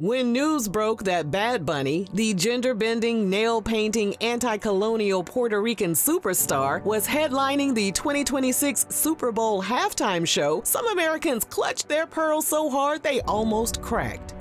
When news broke that Bad Bunny, the gender-bending, nail-painting, anti-colonial Puerto Rican superstar, was headlining the 2026 Super Bowl halftime show, some Americans clutched their pearls so hard they almost cracked.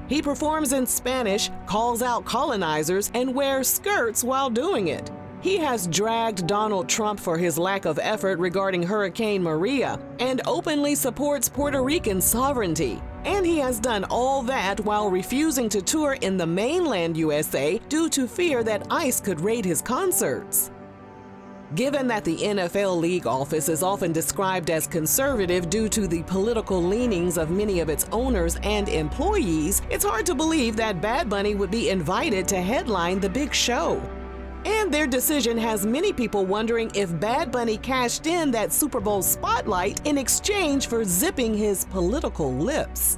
He performs in Spanish, calls out colonizers, and wears skirts while doing it. He has dragged Donald Trump for his lack of effort regarding Hurricane Maria and openly supports Puerto Rican sovereignty. And he has done all that while refusing to tour in the mainland USA due to fear that ICE could raid his concerts. Given that the NFL league office is often described as conservative due to the political leanings of many of its owners and employees, it's hard to believe that Bad Bunny would be invited to headline the big show. And their decision has many people wondering if Bad Bunny cashed in that Super Bowl spotlight in exchange for zipping his political lips.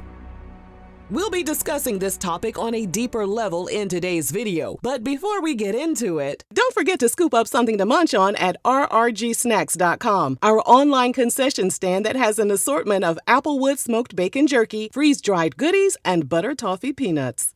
We'll be discussing this topic on a deeper level in today's video, but before we get into it, don't forget to scoop up something to munch on at rrgsnacks.com, our online concession stand that has an assortment of Applewood smoked bacon jerky, freeze-dried goodies, and butter toffee peanuts.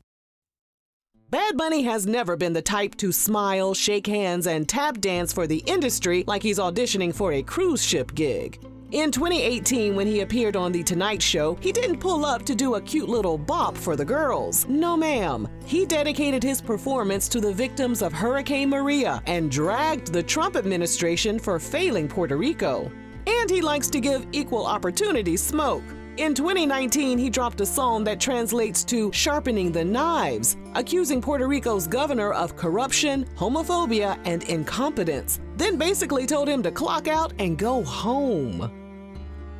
Bad Bunny has never been the type to smile, shake hands, and tap dance for the industry like he's auditioning for a cruise ship gig. In 2018, when he appeared on The Tonight Show, he didn't pull up to do a cute little bop for the girls. No ma'am. He dedicated his performance to the victims of Hurricane Maria and dragged the Trump administration for failing Puerto Rico. And he likes to give equal opportunity smoke. In 2019, he dropped a song that translates to sharpening the knives, accusing Puerto Rico's governor of corruption, homophobia, and incompetence, then basically told him to clock out and go home.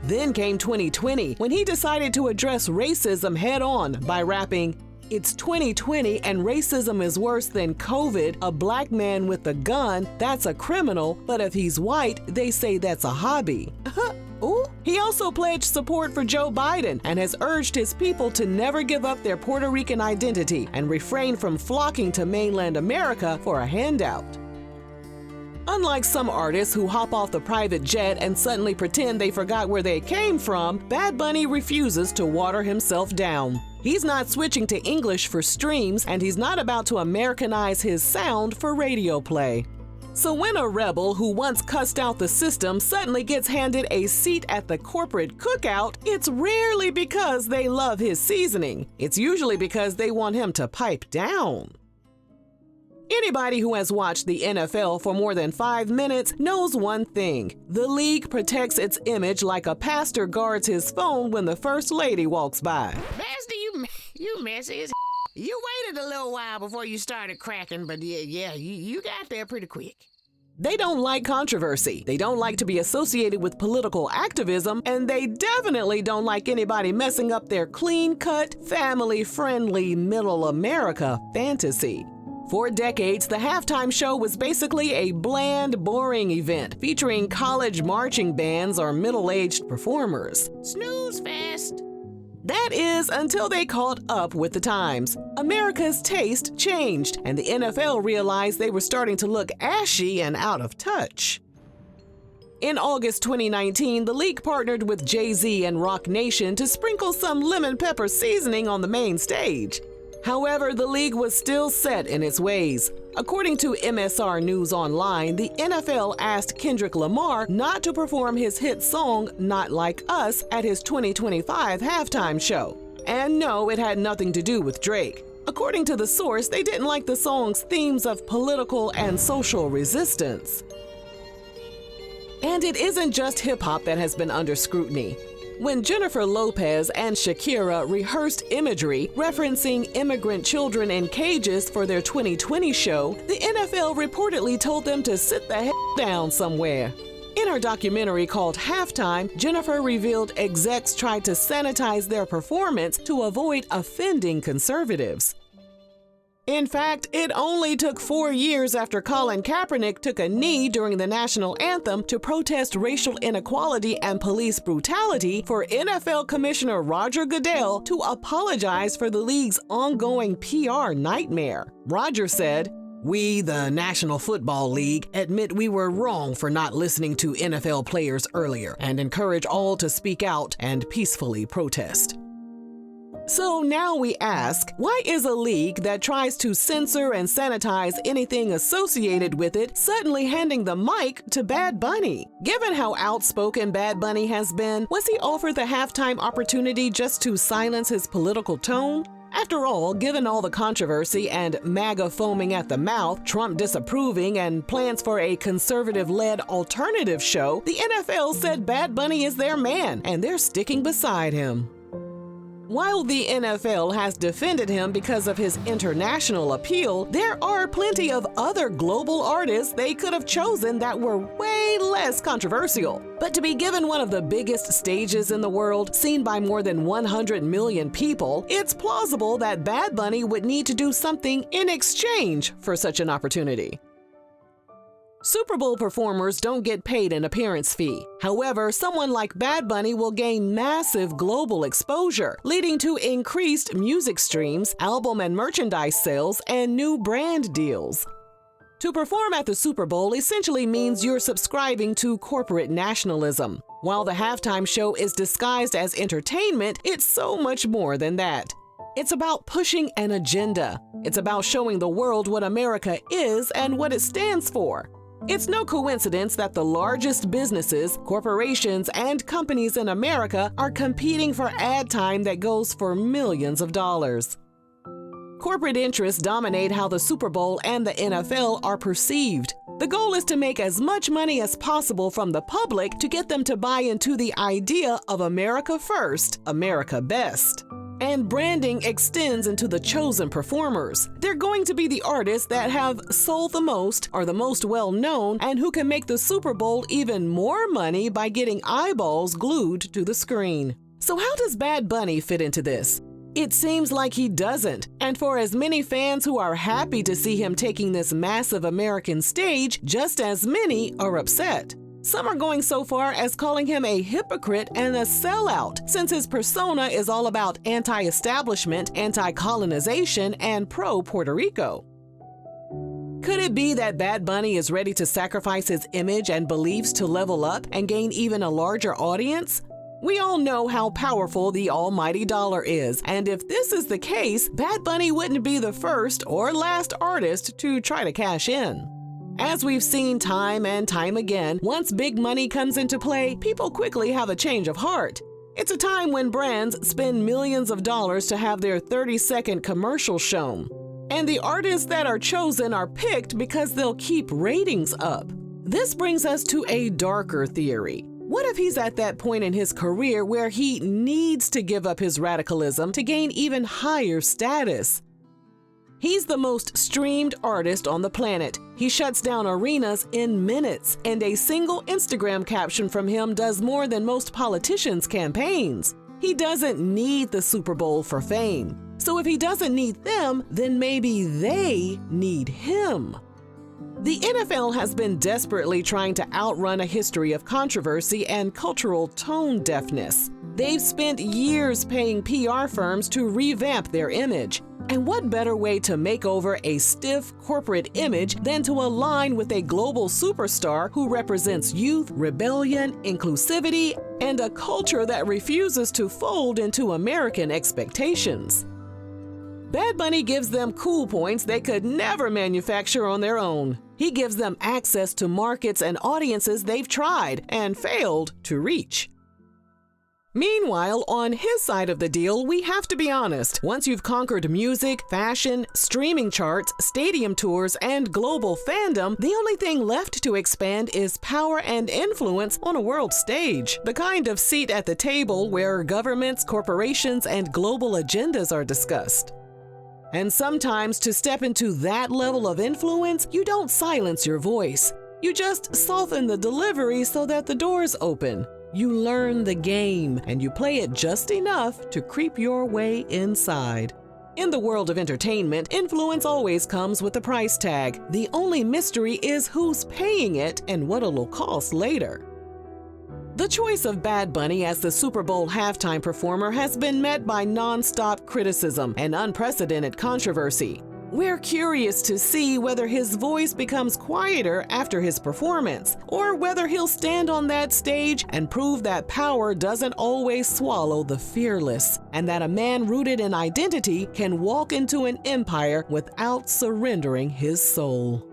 Then came 2020, when he decided to address racism head-on by rapping, "It's 2020 and racism is worse than COVID. A black man with a gun, that's a criminal, but if he's white, they say that's a hobby." Ooh. He also pledged support for Joe Biden and has urged his people to never give up their Puerto Rican identity and refrain from flocking to mainland America for a handout. Unlike some artists who hop off the private jet and suddenly pretend they forgot where they came from, Bad Bunny refuses to water himself down. He's not switching to English for streams, and he's not about to Americanize his sound for radio play. So when a rebel who once cussed out the system suddenly gets handed a seat at the corporate cookout, it's rarely because they love his seasoning. It's usually because they want him to pipe down. Anybody who has watched the NFL for more than 5 minutes knows one thing. The league protects its image like a pastor guards his phone when the first lady walks by. Master, you messy as You waited a little while before you started cracking, but you got there pretty quick. They don't like controversy, they don't like to be associated with political activism, and they definitely don't like anybody messing up their clean-cut, family-friendly middle America fantasy. For decades, the halftime show was basically a bland, boring event featuring college marching bands or middle-aged performers. Snooze fest. That is, until they caught up with the times. America's taste changed, and the NFL realized they were starting to look ashy and out of touch. In August 2019, the league partnered with Jay-Z and Roc Nation to sprinkle some lemon pepper seasoning on the main stage. However, the league was still set in its ways. According to MSR News Online, the NFL asked Kendrick Lamar not to perform his hit song, Not Like Us, at his 2025 halftime show. And no, it had nothing to do with Drake. According to the source, they didn't like the song's themes of political and social resistance. And it isn't just hip-hop that has been under scrutiny. When Jennifer Lopez and Shakira rehearsed imagery referencing immigrant children in cages for their 2020 show, the NFL reportedly told them to sit the hell down somewhere. In her documentary called Halftime, Jennifer revealed execs tried to sanitize their performance to avoid offending conservatives. In fact, it only took 4 years after Colin Kaepernick took a knee during the national anthem to protest racial inequality and police brutality for NFL Commissioner Roger Goodell to apologize for the league's ongoing PR nightmare. Roger said, "We, the National Football League, admit we were wrong for not listening to NFL players earlier and encourage all to speak out and peacefully protest." So now we ask, why is a league that tries to censor and sanitize anything associated with it suddenly handing the mic to Bad Bunny? Given how outspoken Bad Bunny has been, was he offered the halftime opportunity just to silence his political tone? After all, given all the controversy and MAGA foaming at the mouth, Trump disapproving, and plans for a conservative-led alternative show, the NFL said Bad Bunny is their man, and they're sticking beside him. While the NFL has defended him because of his international appeal, there are plenty of other global artists they could have chosen that were way less controversial. But to be given one of the biggest stages in the world, seen by more than 100 million people, it's plausible that Bad Bunny would need to do something in exchange for such an opportunity. Super Bowl performers don't get paid an appearance fee. However, someone like Bad Bunny will gain massive global exposure, leading to increased music streams, album and merchandise sales, and new brand deals. To perform at the Super Bowl essentially means you're subscribing to corporate nationalism. While the halftime show is disguised as entertainment, it's so much more than that. It's about pushing an agenda. It's about showing the world what America is and what it stands for. It's no coincidence that the largest businesses, corporations, and companies in America are competing for ad time that goes for millions of dollars. Corporate interests dominate how the Super Bowl and the NFL are perceived. The goal is to make as much money as possible from the public to get them to buy into the idea of America first, America best. And branding extends into the chosen performers. They're going to be the artists that have sold the most, are the most well-known, and who can make the Super Bowl even more money by getting eyeballs glued to the screen. So how does Bad Bunny fit into this? It seems like he doesn't. And for as many fans who are happy to see him taking this massive American stage, just as many are upset. Some are going so far as calling him a hypocrite and a sellout, since his persona is all about anti-establishment, anti-colonization, and pro-Puerto Rico. Could it be that Bad Bunny is ready to sacrifice his image and beliefs to level up and gain even a larger audience? We all know how powerful the almighty dollar is, and if this is the case, Bad Bunny wouldn't be the first or last artist to try to cash in. As we've seen time and time again, once big money comes into play, people quickly have a change of heart. It's a time when brands spend millions of dollars to have their 30-second commercial shown. And the artists that are chosen are picked because they'll keep ratings up. This brings us to a darker theory. What if he's at that point in his career where he needs to give up his radicalism to gain even higher status? He's the most streamed artist on the planet. He shuts down arenas in minutes, and a single Instagram caption from him does more than most politicians' campaigns. He doesn't need the Super Bowl for fame. So if he doesn't need them, then maybe they need him. The NFL has been desperately trying to outrun a history of controversy and cultural tone deafness. They've spent years paying PR firms to revamp their image. And what better way to make over a stiff corporate image than to align with a global superstar who represents youth, rebellion, inclusivity, and a culture that refuses to fold into American expectations? Bad Bunny gives them cool points they could never manufacture on their own. He gives them access to markets and audiences they've tried and failed to reach. Meanwhile, on his side of the deal, we have to be honest. Once you've conquered music, fashion, streaming charts, stadium tours, and global fandom, the only thing left to expand is power and influence on a world stage. The kind of seat at the table where governments, corporations, and global agendas are discussed. And sometimes to step into that level of influence, you don't silence your voice. You just soften the delivery so that the doors open. You learn the game, and you play it just enough to creep your way inside. In the world of entertainment, influence always comes with a price tag. The only mystery is who's paying it and what it'll cost later. The choice of Bad Bunny as the Super Bowl halftime performer has been met by non-stop criticism and unprecedented controversy. We're curious to see whether his voice becomes quieter after his performance, or whether he'll stand on that stage and prove that power doesn't always swallow the fearless, and that a man rooted in identity can walk into an empire without surrendering his soul.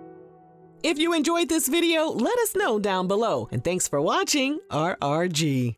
If you enjoyed this video, let us know down below. And thanks for watching RRG.